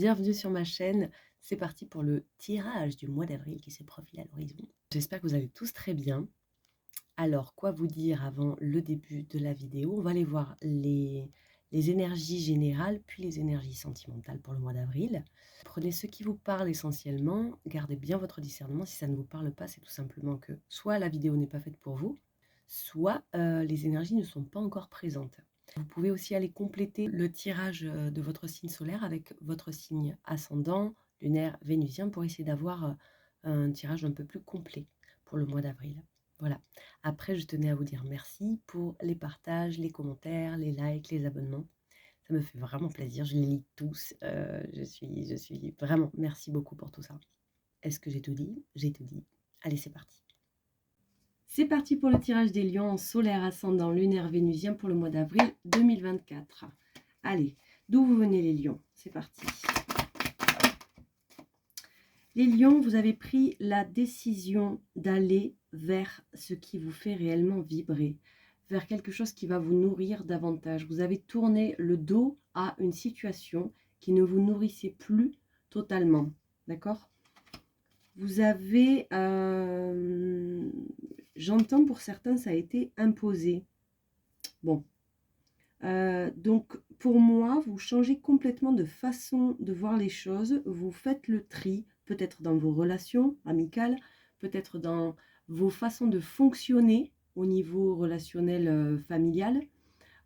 bienvenue sur ma chaîne. C'est parti pour le tirage du mois d'avril qui se profile à l'horizon. J'espère que vous allez tous très bien. Alors, quoi vous dire avant le début de la vidéo? On va aller voir les énergies générales, puis les énergies sentimentales pour le mois d'avril. Prenez ce qui vous parle essentiellement, gardez bien votre discernement. Si ça ne vous parle pas, c'est tout simplement que soit la vidéo n'est pas faite pour vous, soit les énergies ne sont pas encore présentes. Vous pouvez aussi aller compléter le tirage de votre signe solaire avec votre signe ascendant, lunaire, vénusien pour essayer d'avoir un tirage un peu plus complet pour le mois d'avril. Voilà. Après, je tenais à vous dire merci pour les partages, les commentaires, les likes, les abonnements. Ça me fait vraiment plaisir. Je les lis tous. Je suis vraiment... Merci beaucoup pour tout ça. Est-ce que j'ai tout dit? J'ai tout dit. Allez, c'est parti. C'est parti pour le tirage des lions solaire, ascendant, lunaire, vénusien pour le mois d'avril 2024. Allez, d'où vous venez les lions? C'est parti. Les lions, vous avez pris la décision d'aller vers ce qui vous fait réellement vibrer, vers quelque chose qui va vous nourrir davantage. Vous avez tourné le dos à une situation qui ne vous nourrissait plus totalement, d'accord? Vous avez, j'entends pour certains, ça a été imposé. Bon, donc pour moi, vous changez complètement de façon de voir les choses. Vous faites le tri, peut-être dans vos relations amicales, peut-être dans vos façons de fonctionner au niveau relationnel familial,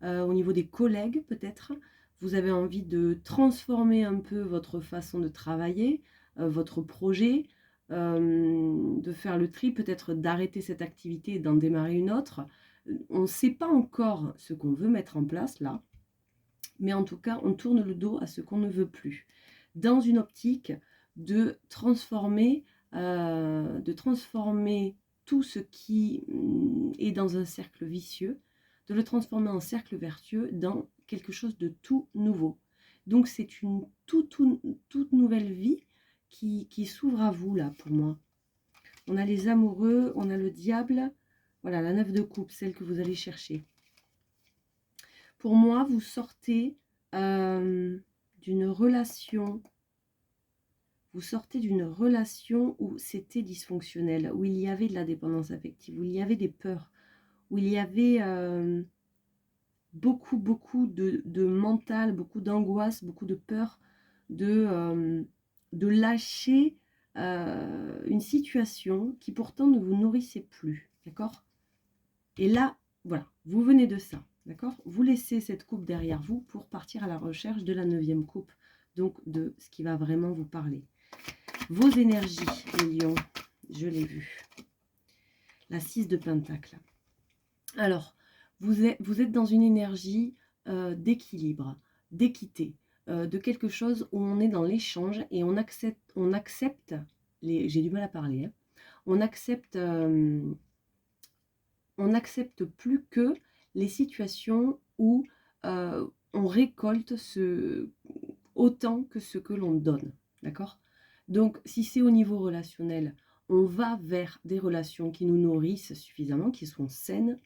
au niveau des collègues peut-être. Vous avez envie de transformer un peu votre façon de travailler, votre projet, de faire le tri, peut-être d'arrêter cette activité et d'en démarrer une autre. On ne sait pas encore ce qu'on veut mettre en place là, mais en tout cas, on tourne le dos à ce qu'on ne veut plus, dans une optique de transformer tout ce qui est dans un cercle vicieux, de le transformer en cercle vertueux dans quelque chose de tout nouveau. Donc c'est une toute nouvelle vie qui s'ouvre à vous là pour moi. On a les amoureux, on a le diable, voilà la 9 de coupe, celle que vous allez chercher. Pour moi, vous sortez d'une relation, où c'était dysfonctionnel, où il y avait de la dépendance affective, où il y avait des peurs, où il y avait beaucoup de mental, beaucoup d'angoisse, beaucoup de peur de lâcher une situation qui pourtant ne vous nourrissait plus, d'accord? Et là, voilà, vous venez de ça, d'accord? Vous laissez cette coupe derrière vous pour partir à la recherche de la 9e coupe, donc de ce qui va vraiment vous parler. Vos énergies, les lions, je l'ai vu. La 6 de Pentacle. Alors, vous êtes dans une énergie d'équilibre, d'équité, de quelque chose où on est dans l'échange et on accepte j'ai du mal à parler, hein, on n'accepte plus que les situations où on récolte autant que ce que l'on donne, d'accord? Donc, si c'est au niveau relationnel, on va vers des relations qui nous nourrissent suffisamment, qui sont saines.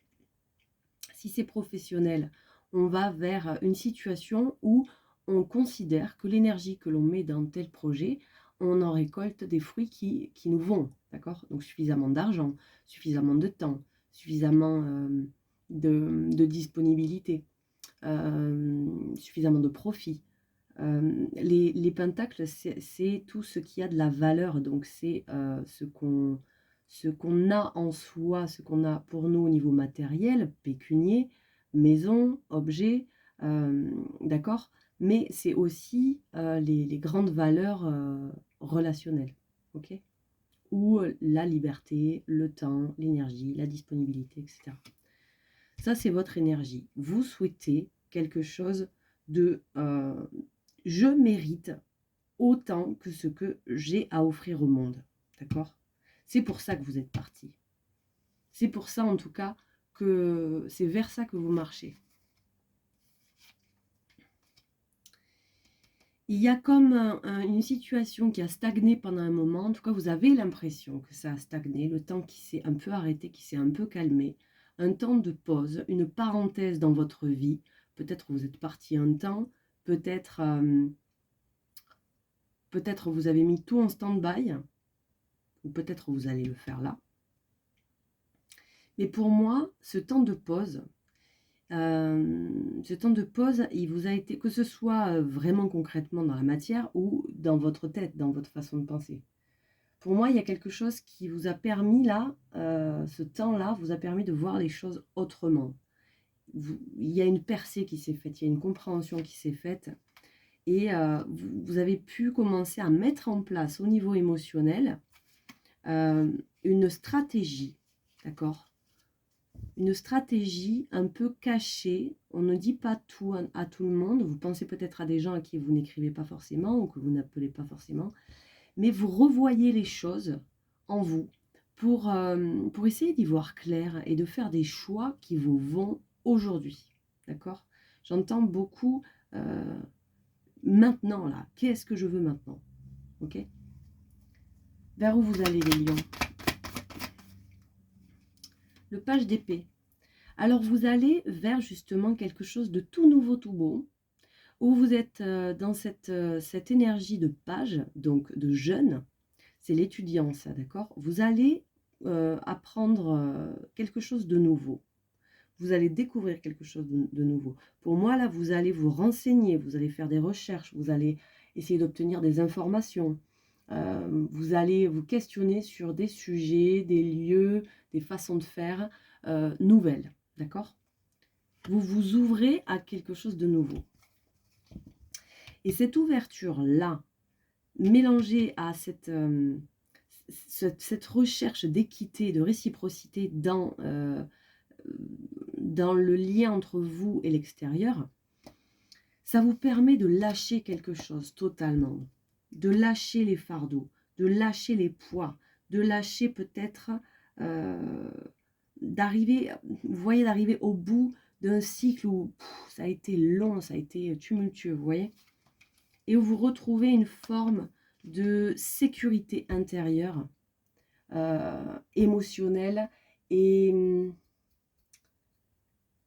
Si c'est professionnel, on va vers une situation où on considère que l'énergie que l'on met dans tel projet, on en récolte des fruits qui nous vont, d'accord? Donc, suffisamment d'argent, suffisamment de temps, suffisamment de disponibilité, suffisamment de profit. Les pentacles, c'est tout ce qui a de la valeur, donc c'est ce qu'on a en soi, ce qu'on a pour nous au niveau matériel, pécunier, maison, objet, d'accord? Mais c'est aussi les grandes valeurs relationnelles, ok? Ou la liberté, le temps, l'énergie, la disponibilité, etc. Ça, c'est votre énergie. Vous souhaitez quelque chose de je mérite autant que ce que j'ai à offrir au monde. D'accord? C'est pour ça que vous êtes parti. C'est pour ça, en tout cas, que c'est vers ça que vous marchez. Il y a comme une situation qui a stagné pendant un moment. En tout cas, vous avez l'impression que ça a stagné, le temps qui s'est un peu arrêté, qui s'est un peu calmé. Un temps de pause, une parenthèse dans votre vie. Peut-être vous êtes parti un temps, peut-être peut-être vous avez mis tout en stand-by, ou peut-être vous allez le faire là. Mais pour moi, ce temps de pause, il vous a été, que ce soit vraiment concrètement dans la matière ou dans votre tête, dans votre façon de penser. Pour moi, il y a quelque chose qui vous a permis là, ce temps-là, vous a permis de voir les choses autrement. Il y a une percée qui s'est faite, il y a une compréhension qui s'est faite. Et vous avez pu commencer à mettre en place au niveau émotionnel une stratégie, d'accord? Une stratégie un peu cachée. On ne dit pas tout à tout le monde. Vous pensez peut-être à des gens à qui vous n'écrivez pas forcément ou que vous n'appelez pas forcément. Mais vous revoyez les choses en vous pour essayer d'y voir clair et de faire des choix qui vous vont aujourd'hui. D'accord? J'entends beaucoup maintenant, là. Qu'est-ce que je veux maintenant? Ok? Vers où vous allez, les lions? Le page d'épée. Alors, vous allez vers justement quelque chose de tout nouveau, tout beau, où vous êtes dans cette énergie de page, donc de jeune. C'est l'étudiant, ça, d'accord? Vous allez apprendre quelque chose de nouveau. Vous allez découvrir quelque chose de nouveau. Pour moi, là, vous allez vous renseigner, vous allez faire des recherches, vous allez essayer d'obtenir des informations. Vous allez vous questionner sur des sujets, des lieux, des façons de faire nouvelles, d'accord? Vous vous ouvrez à quelque chose de nouveau. Et cette ouverture-là, mélangée à cette recherche d'équité, de réciprocité dans le lien entre vous et l'extérieur, ça vous permet de lâcher quelque chose totalement, de lâcher les fardeaux, de lâcher les poids, de lâcher peut-être d'arriver, vous voyez, d'arriver au bout d'un cycle où ça a été long, ça a été tumultueux, vous voyez, et où vous retrouvez une forme de sécurité intérieure, émotionnelle, et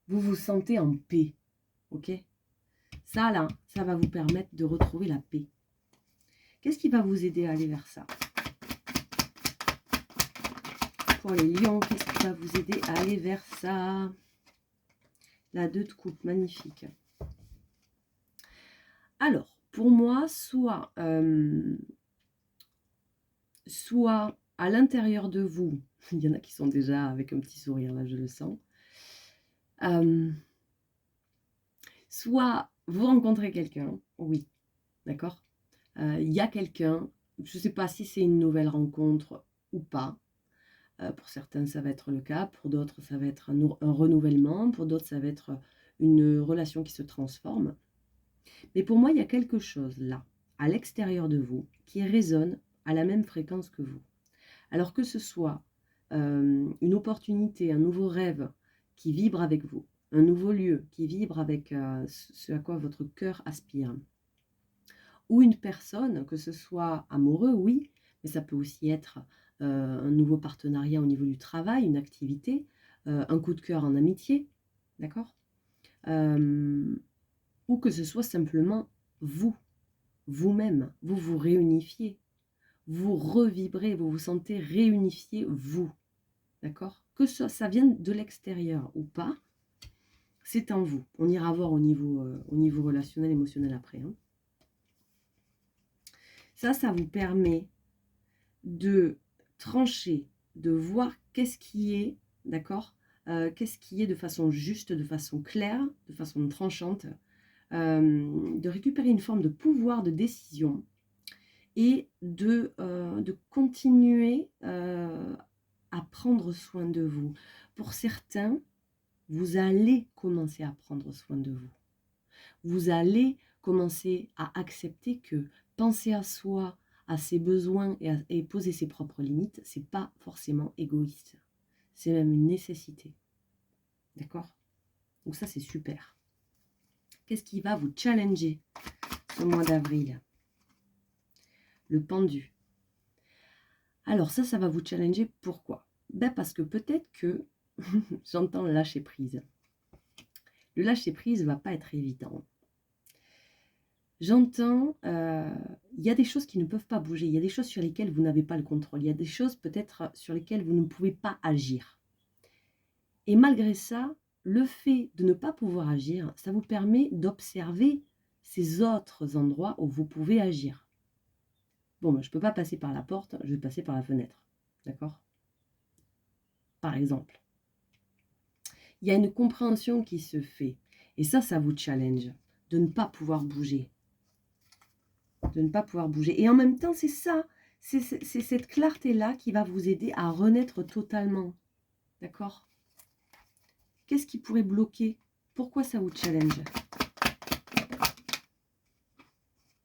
vous vous sentez en paix, ok? Ça, là, ça va vous permettre de retrouver la paix. Qu'est-ce qui va vous aider à aller vers ça? Pour les lions, qu'est-ce qui va vous aider à aller vers ça? La 2 de coupe, magnifique. Alors, pour moi, soit à l'intérieur de vous, il y en a qui sont déjà avec un petit sourire, là, je le sens. Soit vous rencontrez quelqu'un, oui, d'accord? Il y a quelqu'un, je ne sais pas si c'est une nouvelle rencontre ou pas. Pour certains, ça va être le cas. Pour d'autres, ça va être un renouvellement. Pour d'autres, ça va être une relation qui se transforme. Mais pour moi, il y a quelque chose là, à l'extérieur de vous, qui résonne à la même fréquence que vous. Alors que ce soit une opportunité, un nouveau rêve qui vibre avec vous, un nouveau lieu qui vibre avec ce à quoi votre cœur aspire, ou une personne, que ce soit amoureux, oui, mais ça peut aussi être un nouveau partenariat au niveau du travail, une activité, un coup de cœur en amitié, d'accord? Ou que ce soit simplement vous, vous-même, vous vous réunifiez, vous revibrez, vous vous sentez réunifié, vous, d'accord? Que ça vienne de l'extérieur ou pas, c'est en vous. On ira voir au niveau relationnel, émotionnel après. Hein. Ça vous permet de trancher, de voir qu'est-ce qui est, d'accord, qu'est-ce qui est de façon juste, de façon claire, de façon tranchante, de récupérer une forme de pouvoir de décision et de continuer à prendre soin de vous. Pour certains, vous allez commencer à prendre soin de vous. Vous allez commencer à accepter que penser à soi, à ses besoins et poser ses propres limites, c'est pas forcément égoïste. C'est même une nécessité. D'accord? Donc ça, c'est super. Qu'est-ce qui va vous challenger ce mois d'avril? Le pendu. Alors ça va vous challenger. Pourquoi? Ben parce que peut-être que j'entends lâcher prise. Le lâcher prise ne va pas être évident. J'entends, il il y a des choses qui ne peuvent pas bouger, il y a des choses sur lesquelles vous n'avez pas le contrôle, il y a des choses peut-être sur lesquelles vous ne pouvez pas agir. Et malgré ça, le fait de ne pas pouvoir agir, ça vous permet d'observer ces autres endroits où vous pouvez agir. Bon, ben, je ne peux pas passer par la porte, je vais passer par la fenêtre. D'accord? Par exemple. Il y a une compréhension qui se fait. Et ça vous challenge. De ne pas pouvoir bouger. De ne pas pouvoir bouger. Et en même temps, c'est ça. C'est cette clarté-là qui va vous aider à renaître totalement. D'accord? Qu'est-ce qui pourrait bloquer? Pourquoi ça vous challenge?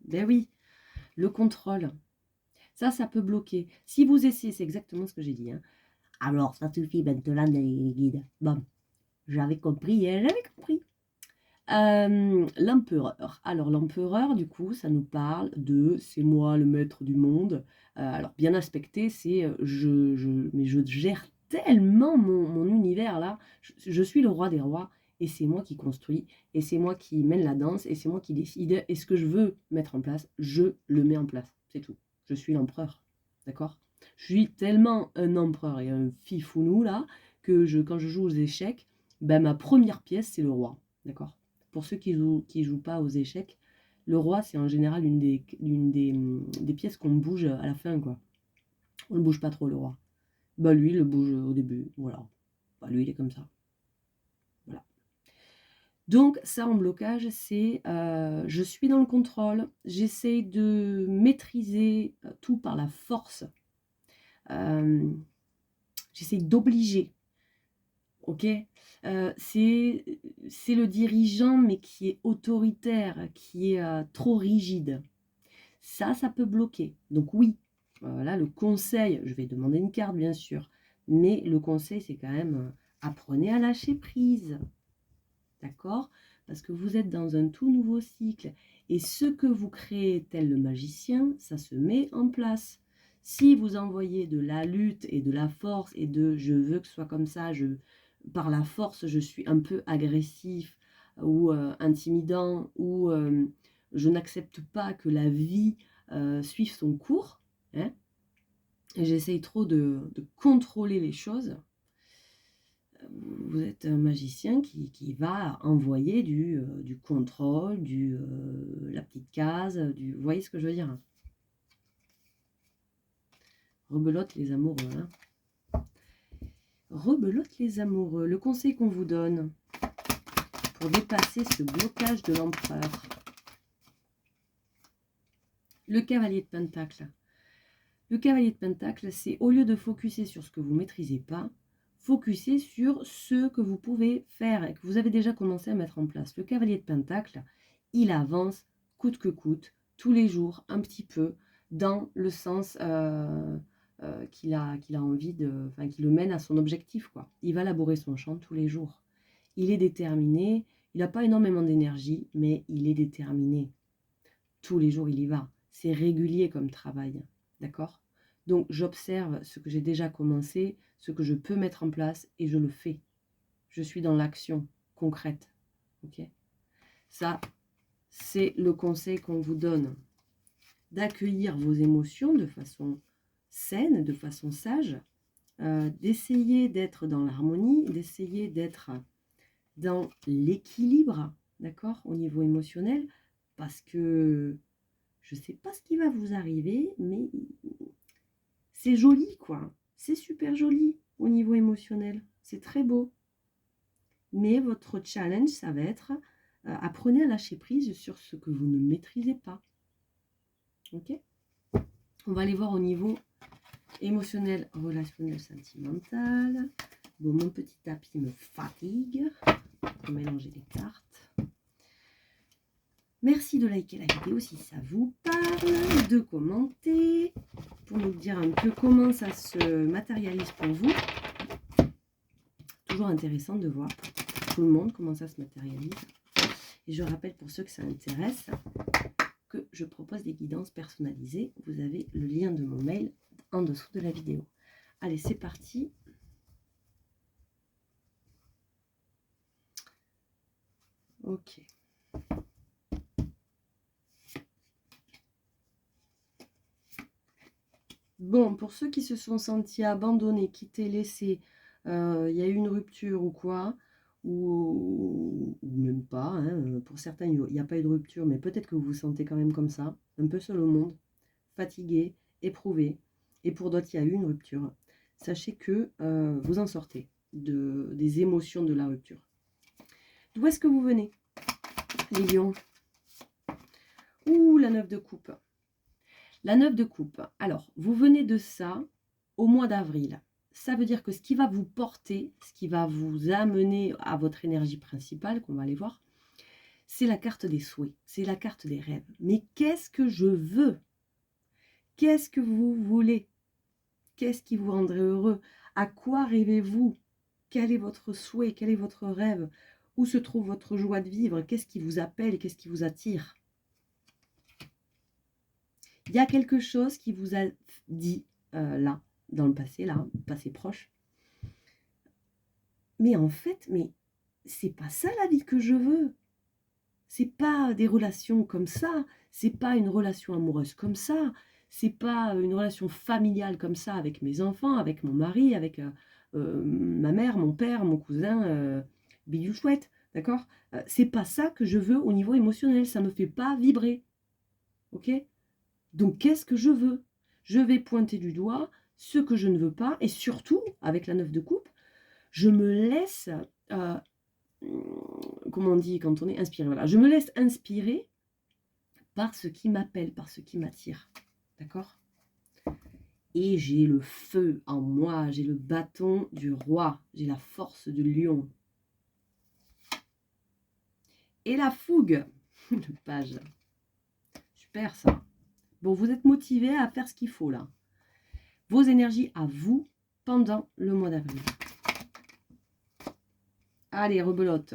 Ben oui, le contrôle. Ça peut bloquer. Si vous essayez, c'est exactement ce que j'ai dit. Hein. Alors, ça suffit maintenant les guides. Bon, j'avais compris, hein, j'avais compris. L'empereur. Alors, l'empereur, du coup, ça nous parle de « c'est moi le maître du monde ». Alors, bien aspecté, c'est mais je gère tellement mon univers, là. Je suis le roi des rois, et c'est moi qui construis, et c'est moi qui mène la danse, et c'est moi qui décide. Et ce que je veux mettre en place, je le mets en place. C'est tout. Je suis l'empereur. D'accord? Je suis tellement un empereur et un fifounou, là, que quand je joue aux échecs, ben, ma première pièce, c'est le roi. D'accord? Pour ceux qui jouent pas aux échecs, le roi, c'est en général une des pièces qu'on bouge à la fin, quoi. On ne bouge pas trop, le roi. Bah, lui, il le bouge au début, voilà. Bah, lui, il est comme ça. Voilà. Donc, ça, en blocage, c'est je suis dans le contrôle, j'essaie de maîtriser tout par la force. J'essaie d'obliger. Ok, c'est le dirigeant, mais qui est autoritaire, qui est trop rigide. Ça peut bloquer. Donc oui, là, le conseil, je vais demander une carte, bien sûr, mais le conseil, c'est quand même apprenez à lâcher prise. D'accord? Parce que vous êtes dans un tout nouveau cycle. Et ce que vous créez, tel le magicien, ça se met en place. Si vous envoyez de la lutte et de la force et de « je veux que ce soit comme ça », par la force, je suis un peu agressif ou intimidant, ou je n'accepte pas que la vie suive son cours, hein, et j'essaye trop de contrôler les choses, vous êtes un magicien qui va envoyer du contrôle, la petite case, vous voyez ce que je veux dire? Rebelote les amoureux. Hein. Rebelote les amoureux. Le conseil qu'on vous donne pour dépasser ce blocage de l'empereur. Le cavalier de Pentacle. Le cavalier de Pentacle, c'est au lieu de focuser sur ce que vous ne maîtrisez pas, focuser sur ce que vous pouvez faire et que vous avez déjà commencé à mettre en place. Le cavalier de Pentacle, il avance coûte que coûte, tous les jours, un petit peu, dans le sens qu'il a envie qui le mène à son objectif, quoi. Il va labourer son champ tous les jours. Il est déterminé, il n'a pas énormément d'énergie, mais il est déterminé. Tous les jours, il y va. C'est régulier comme travail, d'accord? Donc, j'observe ce que j'ai déjà commencé, ce que je peux mettre en place, et je le fais. Je suis dans l'action concrète, ok? Ça, c'est le conseil qu'on vous donne. D'accueillir vos émotions de façon saine, de façon sage, d'essayer d'être dans l'harmonie, d'essayer d'être dans l'équilibre, d'accord, au niveau émotionnel, parce que je ne sais pas ce qui va vous arriver, mais c'est joli, quoi. C'est super joli au niveau émotionnel. C'est très beau. Mais votre challenge, ça va être apprenez à lâcher prise sur ce que vous ne maîtrisez pas. Ok? On va aller voir au niveau émotionnel, relationnel, sentimental. Bon, mon petit tapis me fatigue. Je vais mélanger les cartes. Merci de liker la vidéo si ça vous parle, de commenter pour nous dire un peu comment ça se matérialise pour vous. Toujours intéressant de voir pour tout le monde comment ça se matérialise. Et je rappelle pour ceux que ça intéresse que je propose des guidances personnalisées. Vous avez le lien de mon mail en dessous de la vidéo. Allez, c'est parti. Ok. Bon, pour ceux qui se sont sentis abandonnés, quittés, laissés, il y a eu une rupture ou quoi, ou même pas, hein, pour certains, il n'y a pas eu de rupture, mais peut-être que vous vous sentez quand même comme ça, un peu seul au monde, fatigué, éprouvé, et pour d'autres, il y a eu une rupture. Sachez que vous en sortez des émotions de la rupture. D'où est-ce que vous venez, les lions? Ouh, la 9 de coupe. La 9 de coupe. Alors, vous venez de ça au mois d'avril. Ça veut dire que ce qui va vous porter, ce qui va vous amener à votre énergie principale, qu'on va aller voir, c'est la carte des souhaits, c'est la carte des rêves. Mais qu'est-ce que je veux? Qu'est-ce que vous voulez? Qu'est-ce qui vous rendrait heureux? À quoi rêvez-vous? Quel est votre souhait? Quel est votre rêve? Où se trouve votre joie de vivre? Qu'est-ce qui vous appelle? Qu'est-ce qui vous attire? Il y a quelque chose qui vous a dit là, dans le passé, là, passé proche. Mais en fait, c'est pas ça la vie que je veux. C'est pas des relations comme ça. C'est pas une relation amoureuse comme ça. C'est pas une relation familiale comme ça avec mes enfants, avec mon mari, avec ma mère, mon père, mon cousin, bidule chouette. D'accord? C'est pas ça que je veux au niveau émotionnel. Ça me fait pas vibrer. Ok? Donc, qu'est-ce que je veux? Je vais pointer du doigt ce que je ne veux pas. Et surtout, avec la 9 de coupe, je me laisse, comment on dit quand on est inspiré, voilà, je me laisse inspirer par ce qui m'appelle, par ce qui m'attire. D'accord? Et j'ai le feu en moi, j'ai le bâton du roi, j'ai la force du lion. Et la fougue, le page. Super ça. Bon, vous êtes motivé à faire ce qu'il faut là. Vos énergies à vous pendant le mois d'avril. Allez, rebelote.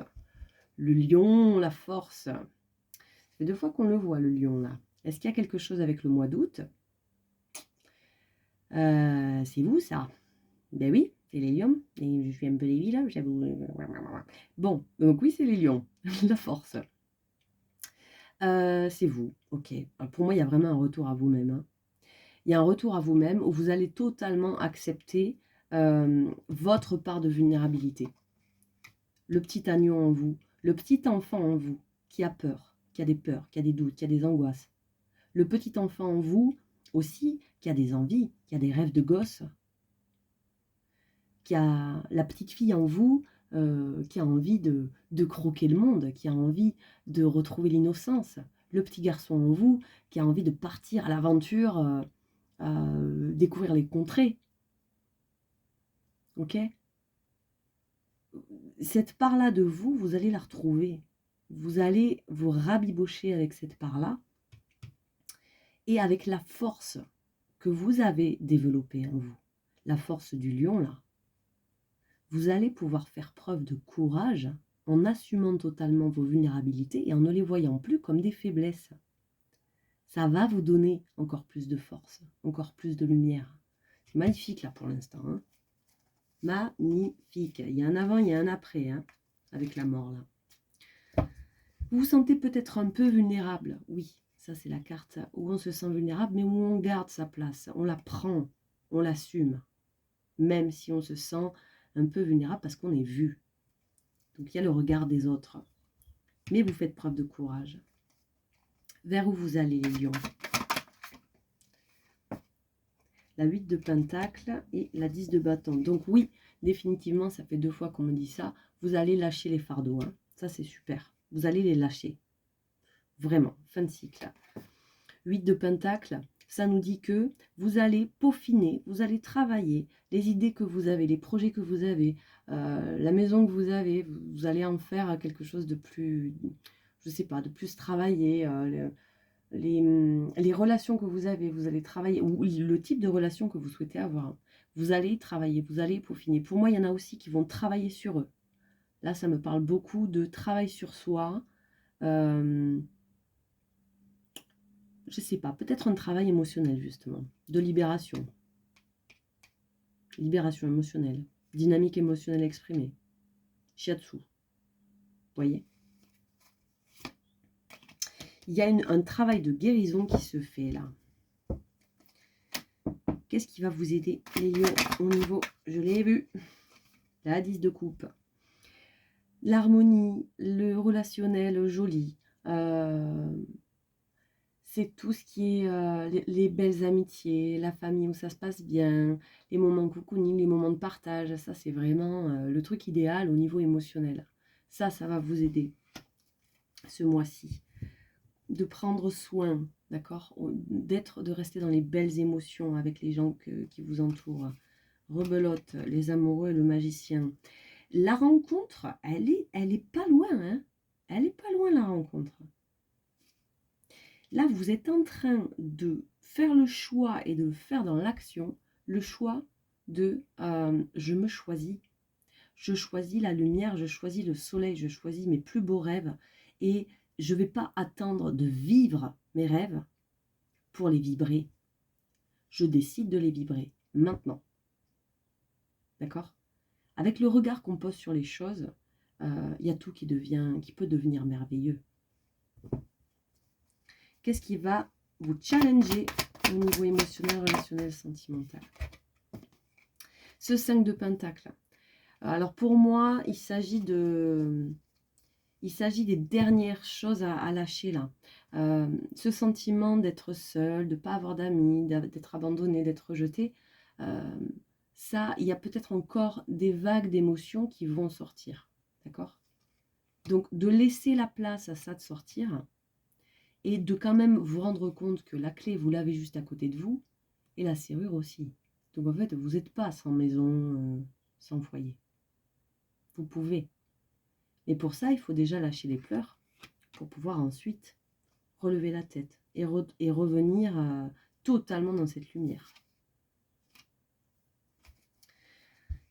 Le lion, la force. Ça fait 2 fois qu'on le voit, le lion, là. Est-ce qu'il y a quelque chose avec le mois d'août? C'est vous, ça? Ben oui, c'est les lions. Et je suis un peu les là, j'avoue. Bon, donc oui, c'est les lions. La force. C'est vous, ok. Alors pour moi, il y a vraiment un retour à vous-même. Hein. Il y a un retour à vous-même où vous allez totalement accepter votre part de vulnérabilité. Le petit agneau en vous, le petit enfant en vous qui a peur, qui a des peurs, qui a des doutes, qui a des angoisses. Le petit enfant en vous aussi qui a des envies, qui a des rêves de gosse, qui a la petite fille en vous qui a envie de croquer le monde, qui a envie de retrouver l'innocence. Le petit garçon en vous qui a envie de partir à l'aventure, découvrir les contrées. Ok? Cette part-là de vous, vous allez la retrouver. Vous allez vous rabibocher avec cette part-là et avec la force que vous avez développée en vous, la force du lion là. Vous allez pouvoir faire preuve de courage en assumant totalement vos vulnérabilités et en ne les voyant plus comme des faiblesses. Ça va vous donner encore plus de force, encore plus de lumière. C'est magnifique là pour l'instant. Hein. Magnifique. Il y a un avant, il y a un après, hein, avec la mort là. Vous vous sentez peut-être un peu vulnérable. Oui, ça c'est la carte où on se sent vulnérable, mais où on garde sa place. On la prend, on l'assume. Même si on se sent un peu vulnérable parce qu'on est vu. Donc il y a le regard des autres. Mais vous faites preuve de courage. Vers où vous allez, les lions? La 8 de pentacle et la 10 de bâton. Donc oui, définitivement, ça fait 2 fois qu'on me dit ça. Vous allez lâcher les fardeaux. Hein. Ça, c'est super. Vous allez les lâcher. Vraiment, fin de cycle. 8 de pentacle, ça nous dit que vous allez peaufiner, vous allez travailler les idées que vous avez, les projets que vous avez, la maison que vous avez, vous allez en faire quelque chose de plus, je sais pas, de plus travaillé, les relations que vous avez, vous allez travailler, ou le type de relation que vous souhaitez avoir, vous allez travailler, vous allez peaufiner. Pour moi, il y en a aussi qui vont travailler sur eux. Là, ça me parle beaucoup de travail sur soi, je sais pas, peut-être un travail émotionnel justement, de libération. Libération émotionnelle, dynamique émotionnelle exprimée. Shiatsu, vous voyez. Il y a un travail de guérison qui se fait là. Qu'est-ce qui va vous aider, les lions, au niveau, je l'ai vu, la 10 de coupe. L'harmonie, le relationnel joli, c'est tout ce qui est les belles amitiés, la famille où ça se passe bien, les moments cocooning, les moments de partage. Ça, c'est vraiment le truc idéal au niveau émotionnel. Ça va vous aider ce mois-ci. De prendre soin, d'accord, de rester dans les belles émotions avec les gens qui vous entourent. Rebelote, les amoureux et le magicien. La rencontre, elle est pas loin, hein. Elle est pas loin, la rencontre. Là, vous êtes en train de faire le choix et de le faire dans l'action, le choix de je me choisis. Je choisis la lumière, je choisis le soleil, je choisis mes plus beaux rêves et je ne vais pas attendre de vivre mes rêves pour les vibrer. Je décide de les vibrer maintenant. D'accord? Avec le regard qu'on pose sur les choses, il y a tout qui peut devenir merveilleux. Qu'est-ce qui va vous challenger au niveau émotionnel, relationnel, sentimental? Ce 5 de Pentacles. Alors pour moi, il s'agit des dernières choses à lâcher là. Ce sentiment d'être seul, de ne pas avoir d'amis, d'être abandonné, d'être rejeté, ça, il y a peut-être encore des vagues d'émotions qui vont sortir. D'accord? Donc de laisser la place à ça de sortir et de quand même vous rendre compte que la clé, vous l'avez juste à côté de vous et la serrure aussi. Donc en fait, vous n'êtes pas sans maison, sans foyer. Vous pouvez. Et pour ça, il faut déjà lâcher les pleurs pour pouvoir ensuite relever la tête et revenir totalement dans cette lumière.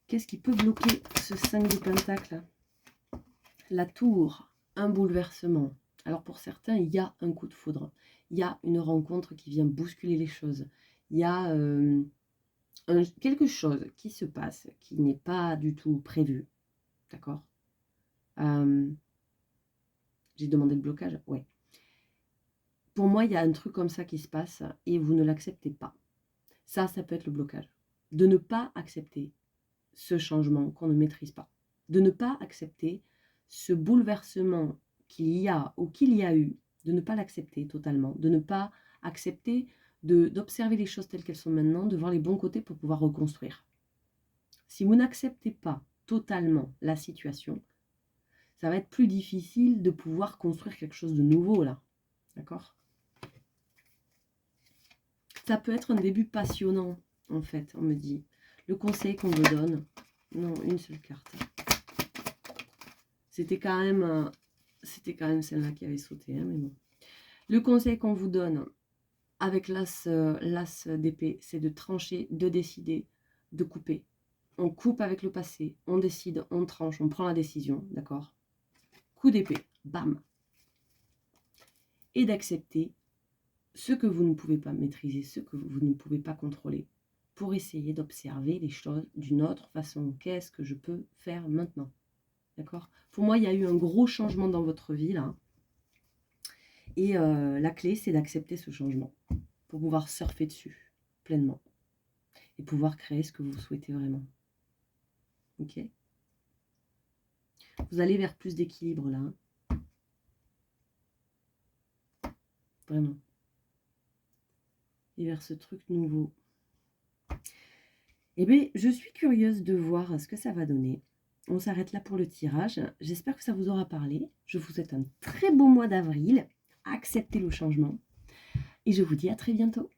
Qu'est-ce qui peut bloquer ce 5 de Pentacles? La tour, un bouleversement. Alors pour certains, il y a un coup de foudre. Il y a une rencontre qui vient bousculer les choses. Il y a quelque chose qui se passe, qui n'est pas du tout prévu. D'accord? J'ai demandé le blocage? Ouais. Pour moi, il y a un truc comme ça qui se passe et vous ne l'acceptez pas. Ça peut être le blocage. De ne pas accepter ce changement qu'on ne maîtrise pas. De ne pas accepter ce bouleversement qu'il y a ou qu'il y a eu, de ne pas l'accepter totalement, de ne pas accepter d'observer les choses telles qu'elles sont maintenant, de voir les bons côtés pour pouvoir reconstruire. Si vous n'acceptez pas totalement la situation, ça va être plus difficile de pouvoir construire quelque chose de nouveau là. D'accord? Ça peut être un début passionnant, en fait, on me dit. Le conseil qu'on vous donne, non, une seule carte. C'était quand même celle-là qui avait sauté, hein, mais bon. Le conseil qu'on vous donne avec l'as d'épée, c'est de trancher, de décider, de couper. On coupe avec le passé, on décide, on tranche, on prend la décision, d'accord? Coup d'épée, bam. Et d'accepter ce que vous ne pouvez pas maîtriser, ce que vous ne pouvez pas contrôler, pour essayer d'observer les choses d'une autre façon. Qu'est-ce que je peux faire maintenant? D'accord? Pour moi, il y a eu un gros changement dans votre vie, là. Et la clé, c'est d'accepter ce changement pour pouvoir surfer dessus pleinement et pouvoir créer ce que vous souhaitez vraiment. Ok? Vous allez vers plus d'équilibre, là. Vraiment. Et vers ce truc nouveau. Eh bien, je suis curieuse de voir ce que ça va donner. On s'arrête là pour le tirage. J'espère que ça vous aura parlé. Je vous souhaite un très beau mois d'avril. Acceptez le changement. Et je vous dis à très bientôt.